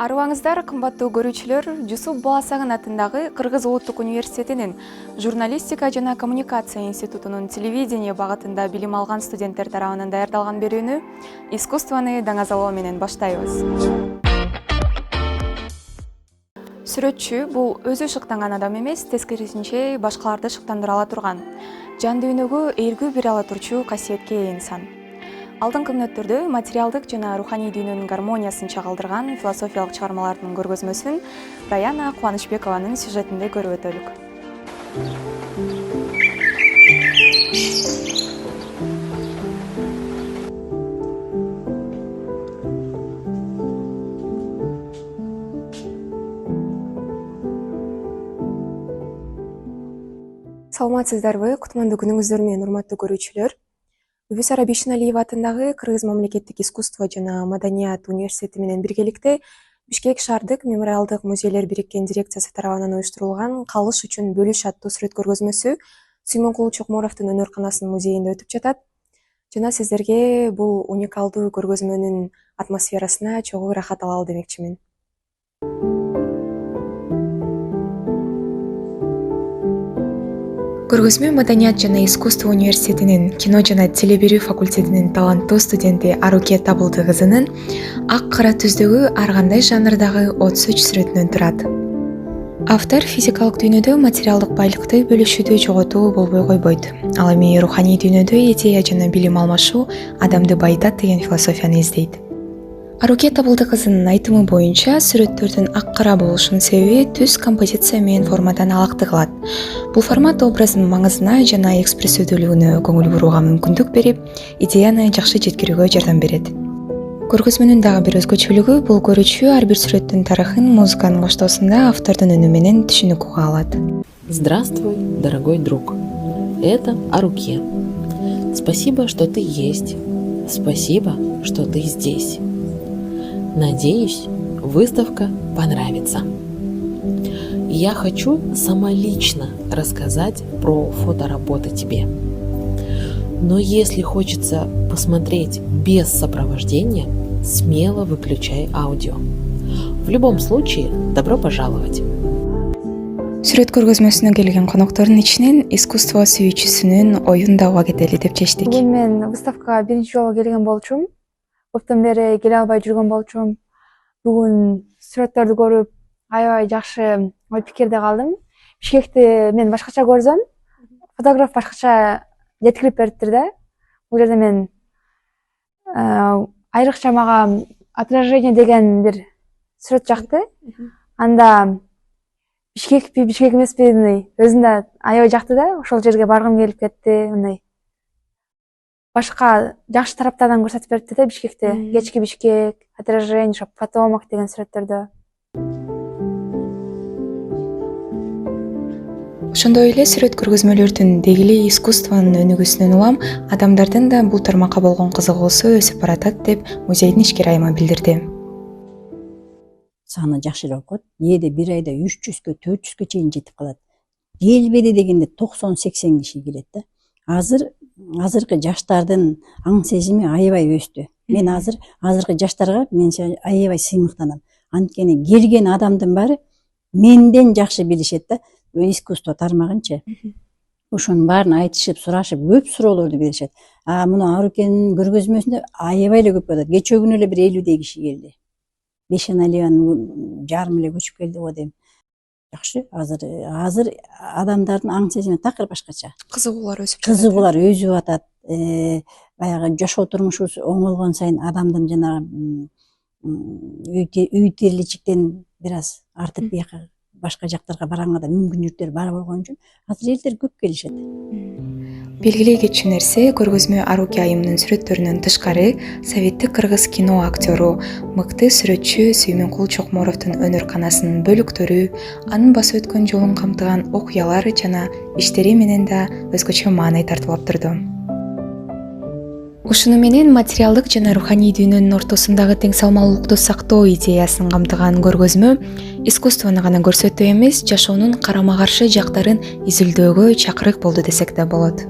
Арыбаңыздар, кымбаттуу көрүүчүлөр, Жусуп Баласагын атындагы Кыргыз Улуттук университетинин журналистика жана коммуникация институтунун телевидение багытында билим алган студенттер тарабынан даярдалган берүүнү искусствоны даңазалоо менен баштайбыз. Сүрөтчү бул өзү шыктанган адам эмес, тескерисинче башкаларды шыктандыра ала турган, жан дүйнөгө ээлгүү бере ала турчу касиетке ээ инсан. Алдыңкы мүнөттөрдө материалдык жана руханий дүйнөнүн гармониясын чагылдырган философиялык чыгармалардын көргөзмөсүн Раяна Кубанычбекованын сюжетинде көрүп өтөлүк. Саламатсыздарбы, кутмандуу күнүңүздөр менен урматтуу көрүүчүлөр. Бүбүсара Бишеналиева атындагы Кыргыз мамлекеттик искусство жана маданият университети менен биргеликте Бишкек шаардык мемориалдык музейлер бириккен дирекциясы тарабынан уюштурулган «Калыш үчүн бөлүш» аттуу сүрөт көргөзмөсү Сүймөнкул Чокморовдун өнөр-канасынын музейинде өтүп жатат. Жана сиздерге бул уникалдуу көргөзмөнүн атмосферасына чогуу ырахат алалы демекчимин. Көргөзмө Маданият жана искусство университетинин кино жана теле берүү факультетинин таланттуу студенти Аруке Табылды кызынын ак кара түздөгү ар кандай жанрдагы от сөч сүрөтүнөн турат. Автор физикалык дүйнөдө материалдык байлыкты бөлүшүүдө жоготуу болбой койбойт. Ал эми руханий дүйнөдө идея жана билим алмашуу адамды байытат деген философияны издейт. Аруке Табылды кызынын айтымы боюнча сүрөттөрдүн ак кара болушунун себеби түс, композиция менен формадан алакты кылат. Бул формат образдын маңызына жана экспрессивдүүлүгүнө көңүл бурууга мүмкүндүк берип, идеяны жакшы жеткирүүгө жардам берет. Көргөзмөнүн дагы бир өзгөчөлүгү бул көрүүчү ар бир сүрөттүн тарыхын музыканын коштоосунда автордун үнү менен түшүнүк уга алат. Здравствуй, дорогой друг. Это Аруке. Спасибо, что ты есть. Спасибо, что ты здесь. Надеюсь, выставка понравится. Я хочу самолично рассказать про фотоработы тебе. Но если хочется посмотреть без сопровождения, смело выключай аудио. В любом случае, добро пожаловать. Сүрөт көргөзмөсүнө келген коноктордун ичинен искусство сүйүүчүсүнүн оюн да уга кетели деп чечтик. Бүгүн мен выставкага биринчи жолу келген болчумун. Көптөн бери келе албай жүргөн болчумун. Бүгүн сүрөттөрдү көрүп, аябай жакшы ой пикирде калдым. Бишкекти мен башкача көрсөм, фотограф башкача жеткирип бериптир да. Бул жерде мен айрыкча мага отражение деген бир сүрөт жакты. Анда Бишкекпи, Бишкек эмеспи, өзүндө аябай жакты да. Ошол жерге баргым келип кетти, мындай. Башка жакшы тараптардан көрсөтүп берипти да Бишкекти. Кечки Бишкек, отражение, потомок деген сүрөттөрдө. Ошондой эле сүрөт көргөзмөлөрдүн дегили искусствонун өнүгүүсүнөн улам адамдардын да бул тармакка болгон кызыгуусу өсүп баратат деп музейдин ишкер айымы билдирди. Саны жакшы эле окуйт. Кээде бир айда 300-кө, 400-кө чейин жетип калат. Келбеди дегенде 90-80 киши келет да. Азыркы жаштардын аң сезими аябай өстү. Мен азыркы жаштарга аябай сыймыктанам. Анткени келген адамдын баары менден жакшы билишет да. Искусство тармагынчы. Ошонун баарын айтышып, сурашып, көп суроолорду беришет. Муну Арукенин көргөзмөсүндө аябай эле көп болот. Кечээ күнү эле бир 50 киши келди. Бишеналиянын жарым эле көчүп келди го дейм. Жакшы, азыр адамдардын аң сезими такыр башкача. Кызыгуулар өсүп жатат. Кызыгуулар өзүп атат. Баягы жашоо турмушубуз оңолгон сайын адамдын жанагы үй тириличиктен бир аз артып бияка башка жактарга барганга мүмкүнчүлүктөр бар болгон үчүн азыр элдер көп келишет. Белгилей кетчү нерсе, көргөзмө Аруке айымынын сүрөттөрүнөн тышкары советтик кыргыз кино актеру, мыкты сүрөтчү Сүймөнкул Чокморовдун өнөр-канасынын бөлүктөрү, анын басып өткөн жолун камтыган окуялар жана иштери менен да өзгөчө маанай тартуулап турду. Ушуну менен материалдык жана руханий дүйнөнүн ортосундагы тең салмалуулукту сактоо идеясын камтыган көргөзмө искусствону гана көрсөтүү эмес, жашоонун карама-каршы жактарын изилдөөгө чакырык болду десек да болот.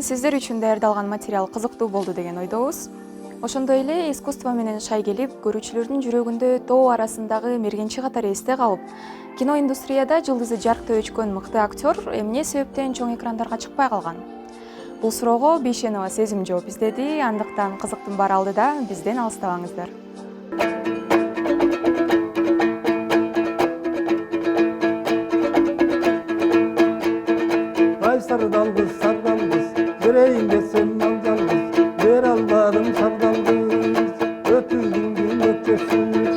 сиздер үчүн даярдалган материал кызыктуу болду деген ойдобуз. Ошондой эле искусство менен шай келип, көрүүчүлөрдүн жүрөгүндө тоо арасындагы мергенчи катары эсте калып, кино индустрияда жылдызы жаркты өчкөн мыкты актер эмне себептен чоң экрандарга чыкпай калган? Бул суроого Бейшенова Сезим жооп издеди, андыктан кызыктын баары алдыда, бизден алыстабаңыздар. Sardalgız sardalgız yüreğimde sen al dalgız ver almadım sardalgız ötüldün gün ötesi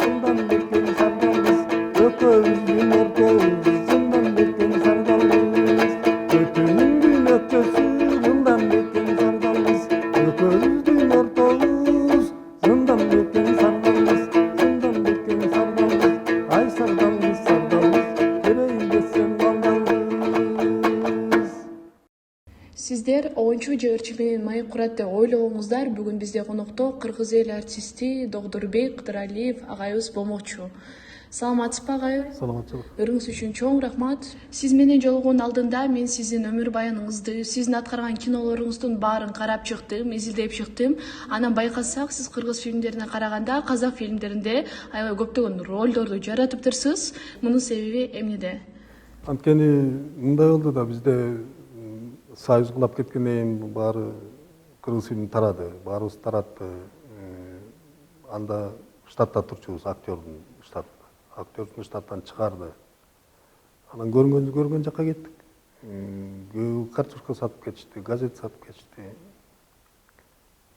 şundan beklen sardalgız öközün ortağız şundan beklen sardalgız ötüldün gün ötesi şundan beklen sardalgız öközün ortağız şundan beklen sardalgız şundan beklen sardalgız ay sardalgız sardalgız yüreğimde sen al dalgız. Сиздер оюнчу же ырчы менен маек курат деп ойлогоңуздар бүгүн бизде конокто кыргыз эл артисти Догдурбек Кыдыралиев агайыбыз болмокчу. Саламатсызбы агай? Саламатчылык. Өрүңүз үчүн чоң рахмат. Сиз менен жолугуунун алдында мен сиздин өмүр баяныңызды, сиздин аткарган кинолоруңуздун баарын карап чыктым, изилдеп чыктым. Анан байкасак, сиз кыргыз фильмдерине караганда казак фильмдеринде аябай көптөгөн ролдорду жаратыптырсыз. Мунун себеби эмнеде? Анткени мындай болду да бизде союз кулап кеткенден кийин баары кыргыз фильми тарады, баарыбыз таратты. Анда штатта турчубуз, актёрдун штаттан чыгарды. Анан көргөн жакка кеттик. Көбү картошка сатып кетишти, газет сатып кетишти.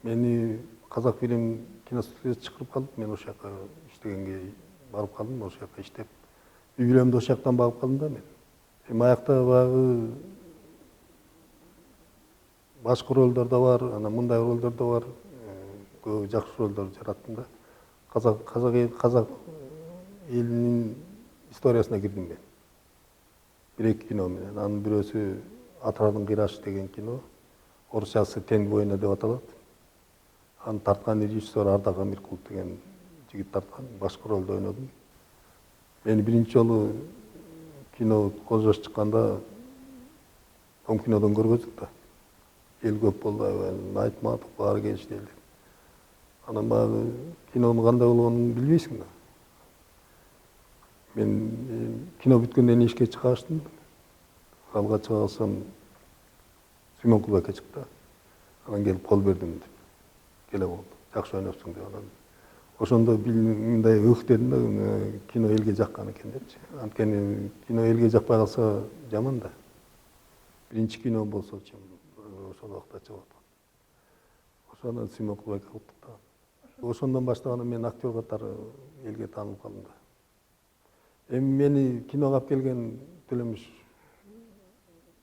Мени казак фильм киностудиясы чакырып калды. Мен ошол жака иштегенге барып калдым, ошол жака иштеп. Үй бүлөмдү ошол жактан багып калдым да мен. Эми аякта баягы башка ролдор да бар, анан мындай ролдор да бар. Көбү жакшы ролдор жараттым да. Казак элинин историясына кирдим мен. Бир-эки кино менен. Анын бирөөсү Атырардын кыйрашы деген кино. Орусчасы Тен война деп аталат. Аны тарткан режиссер Ардак Амиркулов деген жигит тарткан. Башкы ролдо ойнодум. Мен биринчи жолу кино козош чыкканда Том кинодон көргөздүк да. Эл көп болду, айтматов баары келишти элдер. Анан баягы кинонун кандай болгонун билбейсиң да. Мен кино бүткөндөн ишке чыга баштадым. Алга чыга калсам Сүймөнкул байке чыкты. Анан келип кол бердим деп. Келе болду. Жакшы ойнопсуң деп анан. Ошондо мындай дедим да, кино элге жаккан экен депчи. Анткени кино элге жакпай калса жаман да. Биринчи кино болсочу ошол убакта чыгып аткан. Ошондон Сүймөнкул байке куттуктаган. Ошондон баштап мен актер катары элге таанылып калдым да. Эми мени киного алып келген Төлөмүш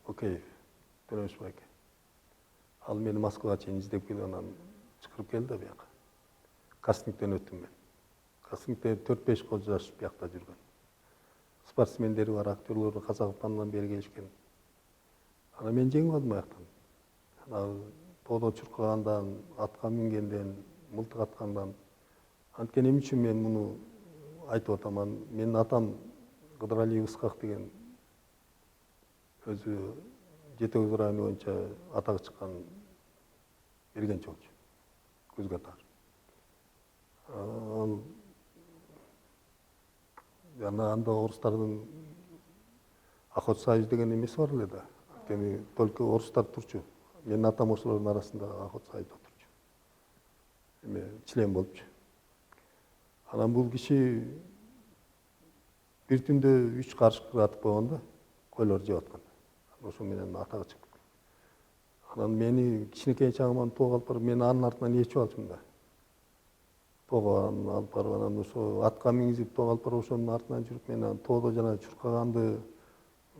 Океев, Төлөмүш байке. Ал мени Москвага чейин издеп келип анан чакырып келди да бияка. Кастингден өттүм мен. Кастингде 4-5 кол жаш биякта жүргөн. Спортсмендери бар, актерлору Казакстандан бери келишкен. Анан мен жеңип алдым аяктан. Анан тоодо чуркагандан, атка мингенден, мылтык аткандан. Анткени эмне үчүн мен муну айтып атаман? Менин атам Кыдыралиев Ысқақ деген өзү Жети Көз району боюнча атагы чыккан берген чогчу. Көзгө атар. Ал анда орустардын Охот союз деген эмеси бар эле да. Анткени только орустар турчу. Менин атам ошолордун арасында Охот союзда турчу. Эме член болупчу. Анан бул киши бир түндө 3 карышкы атып койгон да, койлор жеп аткан. Ошо менен атагы чыгып. Анан мени кичинекей чагыман тоого алып барып, мен анын артынан ээрчип алчумун да. Тоого алып барып, анан ошо атка мингизип тоого алып барып, ошонун артынан жүрүп, мен анан тоодо жана чуркаганды,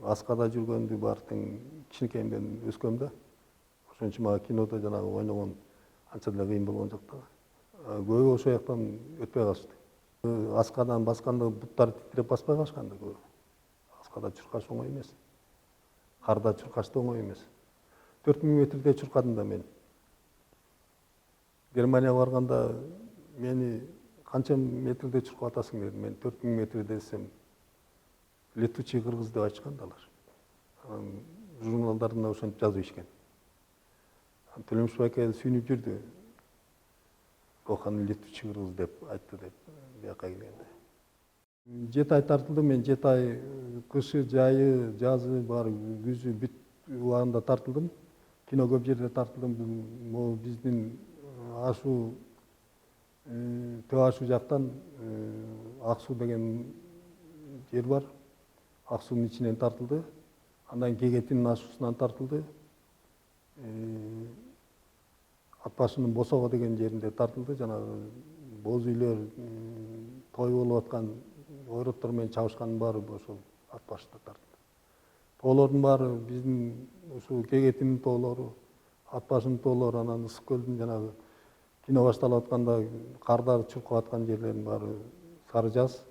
аскада жүргөндү баары тең кичинекейимден өскөм да. Ошон үчүн мага кинодо жанагы ойногон анча деле кыйын болгон жок да. Көбү ошол жактан өтпөй калышты. Аскадан басканда буттар титиреп баспай калышкан да көбү. Аскада чуркаш оңой эмес. Карда чуркаш да оңой эмес. 4000 метрде чуркадым да мен. Германияга барганда мени канча метрде чуркап атасың дедим. Мен 4000 метрде десем, летучий кыргыз деп айтышкан да алар. Журналдарына ошентип жазып ишкен. Төлөмүш байке сүйүнүп жүрдү. Охан илеттүүчү кыргыз деп айтты деп бияка келгенде. 7 ай тартылдым мен, 7 ай кышы, жайы, жазы бар, күзү бүт убагында тартылдым. Кино көп жерде тартылдым. Могу биздин ашу Төө ашу жактан Ак суу деген жер бар. Ак суунун ичинен тартылды. Андан Кегетинин ашуусунан тартылды. Ат башынын Босого деген жеринде тартылды. Жанагы боз үйлөр, той болуп аткан ойроттор менен чабышкандын баары ошол ат башында тартылды. Тоолордун баары биздин ушул Кегетинин тоолору, ат башынын тоолору, анан Ысык көлдүн жанагы кино башталып атканда кардар чуркап аткан жерлердин баары Сары Жаз,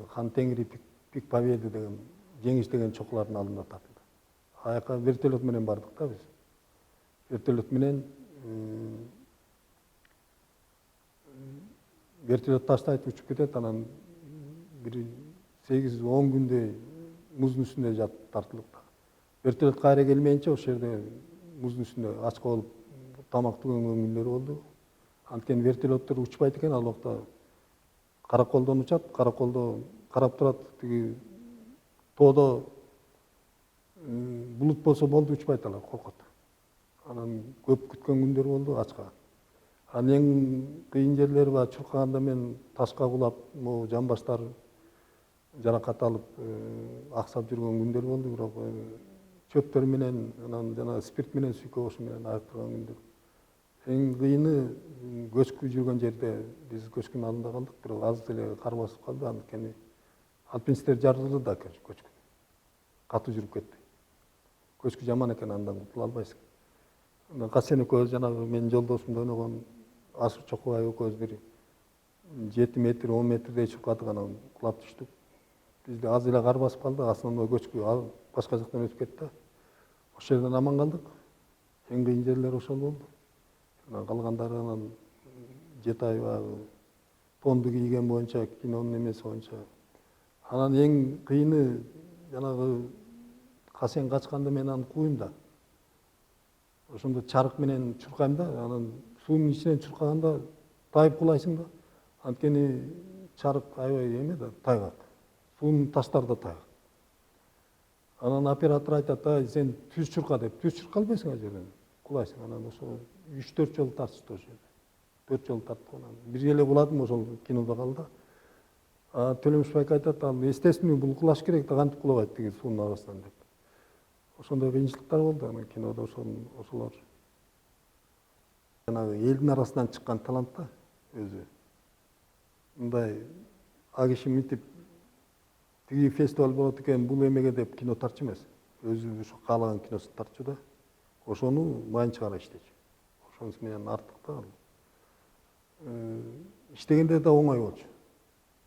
Хан Теңири, Пик Победы деген жеңиш деген чокулардын алдында тартылды. Аяка вертолет менен бардык да биз. Вертолет менен вертолет таштайт, учуп кетет, анан бир 8-10 күндөй муздун үстүндө жатып тартылдык да. Вертолет кайра келмейинче ошол жерде муздун үстүндө ачка болуп тамак түгөнгөн күндөр болду. Анткени вертолеттор учпайт экен, ал убакта караколдон учат, караколдо карап турат, тиги тоодо булут болсо болду, учпайт алар, коркот. Анан көп күткөн күндөр болду ачка. Анан эң кыйын жерлери бар, чуркаганда мен ташка кулап, могу жамбаштар жаракат алып, аксап жүргөн күндөр болду, бирок чөптөр менен, анан жана спирт менен сүйкө бошу менен айыктырган күндөр. Эң кыйыны көчкү жүргөн жерде биз көчкүнүн алдында калдык, бирок аз эле кар басып калды, анткени алпинисттер жарылды да көчкү. Катуу жүрүп кетти. Көчкү жаман экен, андан кутула албайсың. Андан Касен экөөбүз жанагы менин жолдошумду ойногон Асыр Чокубаев экөөбүз бир 7 метр, 10 метрдей чуркадык, анан кулап түштүк. Бизде аз эле кар басып калды, основной көчкү башка жактан өтүп кетти. Ошол жерден аман калдык. Эң кыйын жерлер ошол болду. Анан калгандары анан 7 ай баягы тонду кийген боюнча, кинонун эмеси боюнча. Анан эң кыйыны жанагы Касен качканда мен аны кууйм да. Ошондо чарык менен чуркайм да, анан суунун ичинен чуркаганда тайып кулайсың да. Анткени чарык аябай эме да, тайгак. Суунун таштары да тайгак. Анан оператор айтат, сен түз чурка деп, түз чурка албайсың ал жерден. Кулайсың, анан ошол 3-4 жолу тартышты ошол жерде. 4 жолу тарттык анан. Бир эле куладым, ошол кинодо калды. Төлөмүш байке айтат, ал естественный бул кулаш керек да, кантип кулабайт тиги суунун арасынан деп. Ошондой кыйынчылыктар болду анан кинодо ошолор. Жанагы элдин арасынан чыккан талант да өзү. Мындай а киши мынтип тиги фестиваль болот экен, бул эмеге деп кино тартчу эмес. Өзү ошо каалаган киносун тартчу да. Ошону майын чыгара иштечү. Ошонусу менен артык да ал. Иштегенде да оңой болчу.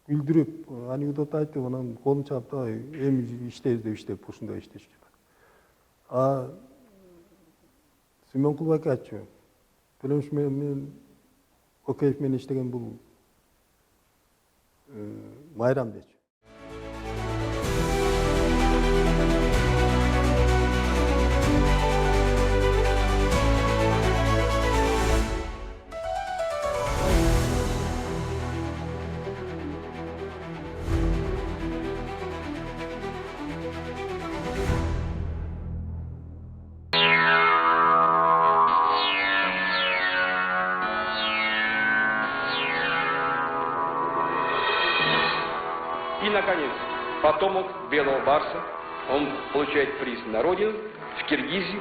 Күлдүрүп, анекдот айтып, анан колун чаап да эми иштейбиз деп иштеп ушундай иштешчү. Сүймөнкул байке айтчу. Төлөмүш менен Океев менен иштеген бул майрам дечү. И, наконец, потомок белого барса, он получает приз на родину в Киргизии.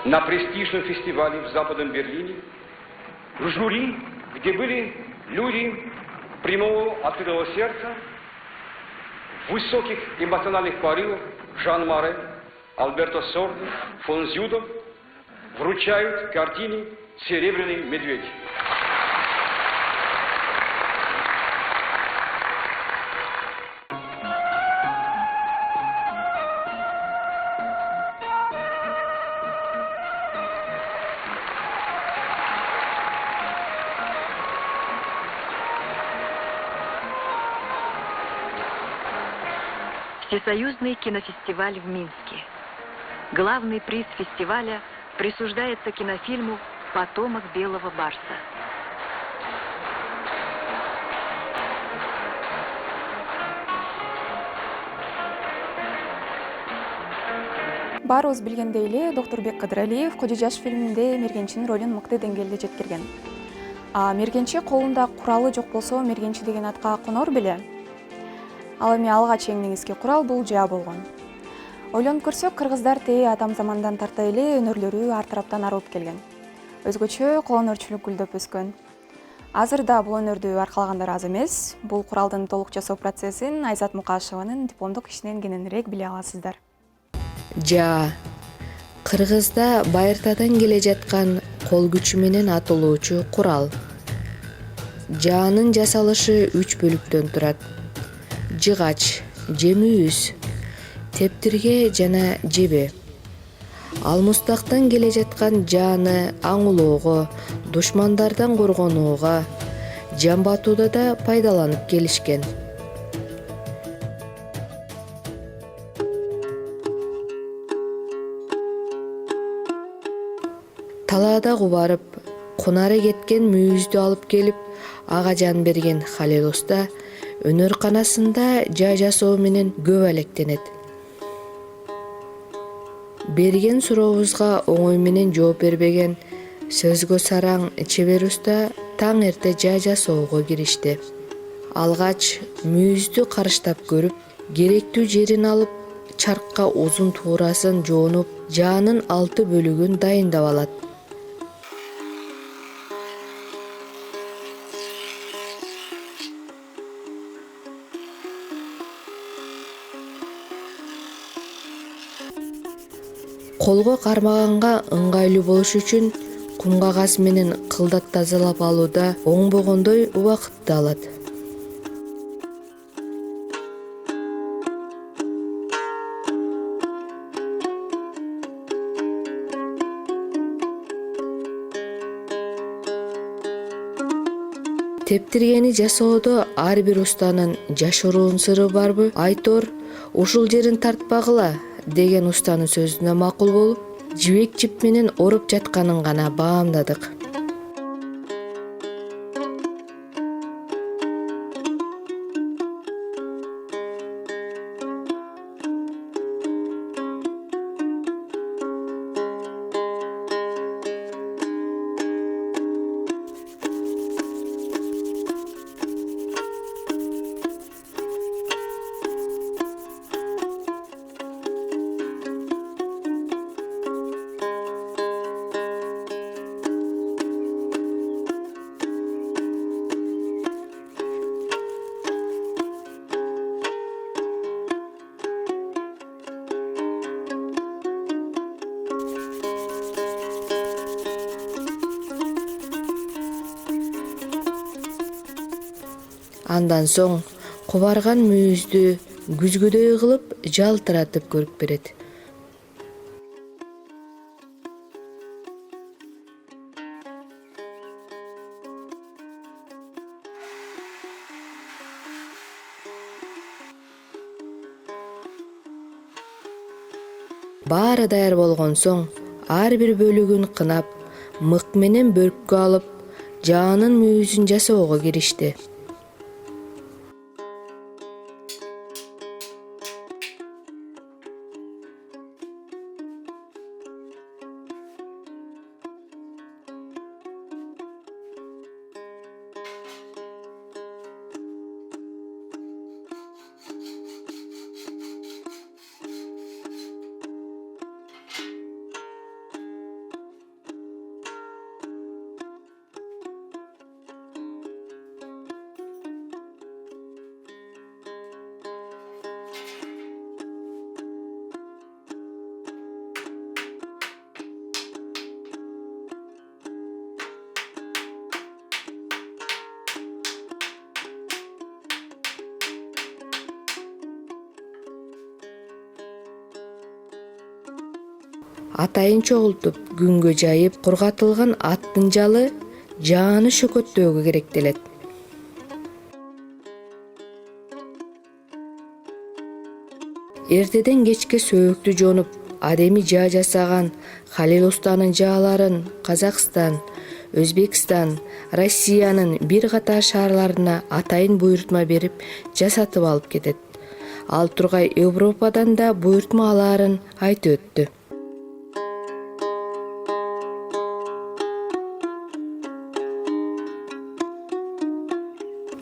На престижном фестивале в Западном Берлине, в жюри, где были люди прямого открытого сердца, высоких эмоциональных порывов Жан Море, Альберто Сорди, фон Зюдов вручают картине «Серебряный медведь». Всесоюзный кинофестиваль в Минске. Главный приз фестиваля присуждается кинофильму «Потомок белого барса». Баарыбыз билгендей эле Доктурбек Кыдыралиев Кожо жаш фильминде мергенчинин ролун мыкты деңгээлде жеткирген. Мергенчи колунда куралы жок болсо мергенчи деген атка конор беле. Ал эми алгач эң негизги курал бул жаа болгон. Ойлонуп көрсөк, кыргыздар тээ атам замандан тарта эле өнөрлөрү ар тараптан арылып келген. Өзгөчө кол өнөрчүлүк гүлдөп өскөн. Азыр да бул өнөрдү аркалагандар аз эмес. Бул куралдын толук жасоо процессин Айзат Мукашеванын дипломдук ишинен кененирээк биле аласыздар. Жаа. Кыргызда байыртадан келе жаткан кол күчү менен атылуучу курал. Жаанын жасалышы 3 бөлүктөн турат. Жыгач, жемүүс, тептирге жана жебе. Ал мустактан келе жаткан жааны аңулоого, душмандардан коргонууга, жамбатууда да пайдаланып келишкен. Талаада кубарып, кунары кеткен мүйүздү алып келип, ага жан берген Халил Уста өнөр-канасында жаа жасоо менен көп алектенет. Берген сурообузга оңой менен жооп бербеген сөзгө сараң чебер уста таң эрте жаа жасоого киришти. Алгач мүйүздү карыштап көрүп, керектүү жерин алып, чаркка узун туурасын жоонуп, жаанын 6 бөлүгүн дайындап алат. Колго кармаганга ыңгайлуу болуш үчүн кум кагаз менен кылдат тазалап алууда оңбогондой убакытты алат. Тептиргени жасоодо ар бир устанын жашыруун сыры барбы? Айтор, ушул жерин тартпагыла деген устанын сөзүнө макул болуп, жибек жип менен оруп жатканын гана баамдадык. Андан соң кубарган мүйүздү күзгүдөй кылып жалтыратып көрүп берет. Баары даяр болгон соң, ар бир бөлүгүн кынап, мык менен бөрккө алып, жаанын мүйүзүн жасоого киришти. Атайын чогултуп, күнгө жайып, кургатылган аттын жалы жааны шөкөттөөгө керектелет. Эртеден кечке сөөктү жонуп, адеми жаа жасаган Халил устанын жааларын Казакстан, Өзбекстан, Россиянын бир катар шаарларына атайын буйртма берип жасатып алып кетет. Ал тургай Европадан да буйртма алаарын айтып өттү.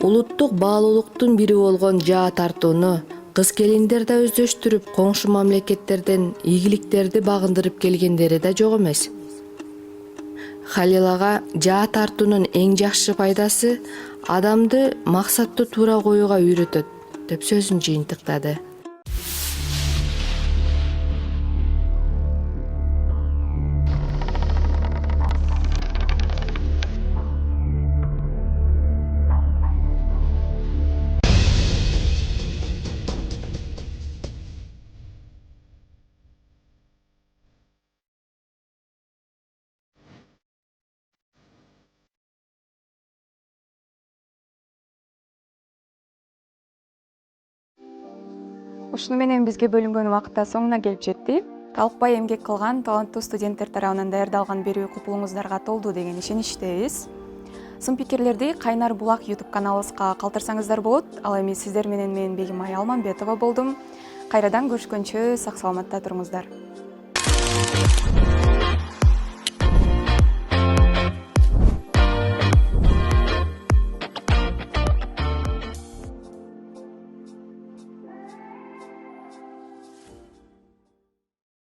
Улуттук баалуулуктун бири болгон жаа тартууну кыз келиндер да өздөштүрүп, коңшу мамлекеттерден ийгиликтерди багындырып келгендери да жок эмес. Халил ага жаа тартуунун эң жакшы пайдасы адамды максатты туура коюуга үйрөтөт деп сөзүн жыйынтыктады. Ушуну менен бизге бөлүнгөн убакыт да соңуна келип жетти. Талыкпай эмгек кылган таланттуу студенттер тарабынан даярдалган берүү купулуңуздарга толду деген ишеничтебиз. Сын пикирлерди Кайнар Булак YouTube каналыбызга калтырсаңыздар болот. Ал эми сиздер менен мен Бегимай Алмамбетова болдум. Кайрадан көрүшкөнчө сак саламатта туруңуздар.